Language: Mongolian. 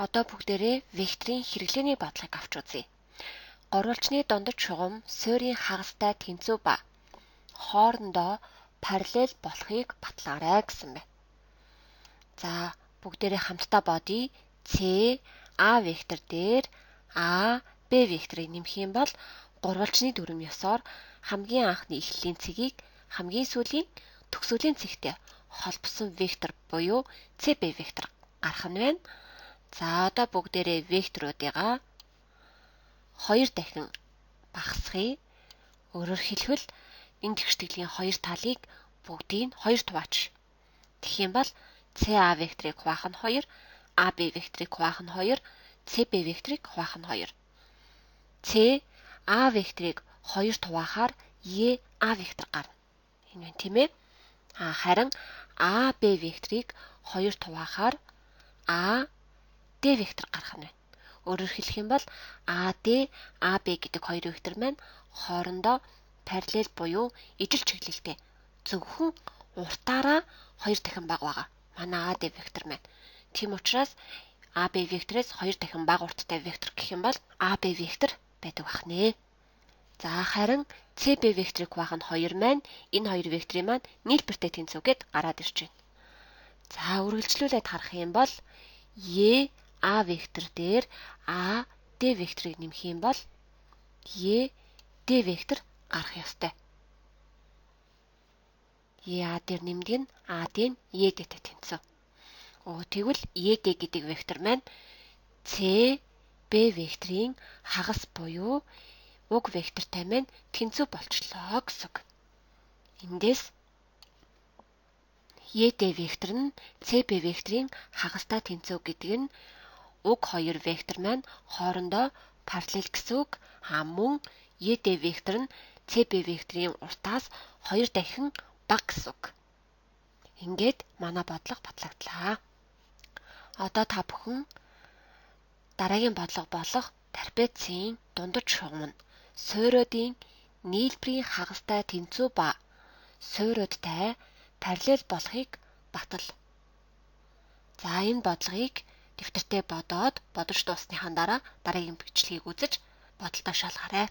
Одоо бүгдээрээ векторын хэрэглээний бодлогыг авч үзье. Гурвалжны дундаж шугам суурийн хагастай тэнцүү ба хоорондоо параллел болохыг баталгаарай гэсэн байна. За бүгдээрээ хамтдаа бодъё. С А вектор дээр А Б векторыг нэмэх юм бол гурвалжны дүрм ёсоор хамгийн анхны эхлэлийн цэгийг хамгийн сүүлийн төгсгөлийн цэгтэй холбосон вектор буюу СБ вектор гарах нь байна. За одоо бүгдээрээ векторуудыгаа 2 дахин багасгая. Өөрөөр хэлбэл энэ тэгшдэглэгийн хоёр талыг бүгдийг 2 хуваач. Тэгэх юм бол СА векторыг хуваах нь 2, АБ векторыг хуваах нь 2, СБ векторыг хуваах нь 2. СА векторыг 2 хуваахаар ЕА вектор гарна. Энэ байна тийм ээ. Харин АБ векторыг 2 хуваахаар АД вектор гарах нь байна. Өөрөөр хэлэх юм бол АД, АБ гэдэг хоёр вектор маань хоорондоо параллел буюу ижил чиглэлтэй. Зөвхөн уртаараа 2 дахин бага байгаа. Манай АД вектор маань. Тийм учраас АБ векторээс 2 дахин бага урттай вектор гэх юм бол АБ вектор байдаг бахнэ. За харин СБ векторыг хуваах нь 2 маань энэ хоёр векторын маань нийлбэртэй тэнцвүүгээд гараад ирж байна. За үргэлжлүүлээд харах юм бол ЕА вектор дээр АД векторыг нэмэх юм бол ЕД вектор гарах ёстой. ЕА дээр нэмдэг нь АД-ийн ЕД-тэй тэнцв. Тэгвэл ЕД гэдэг вектор маань СБ векторын хагас буюу уг вектортай маань тэнцв болчлоо гэсэн үг. Эндээс ЕД вектор нь СБ векторын хагастай тэнцв гэдэг нь уг хоёр вектор маань хоорондоо параллел гэсэн үг. Мөн ЕД вектор нь СБ векторын уртаас 2 дахин бага гэсэн үг. Ингээд манай бодлого батлагдлаа. Одоо та бүхэн дараагийн бодлого болох трапецийн дундаж шугам нь суурьуудын нийлбэрийн хагастай тэнцүү ба суурьудтай параллел болохыг батал. За энэ бодлогыг дэвтэртээ бодож дуусныхаа дараа дараагийн бичлэгийг үзэж бодолдоо шалгаарай.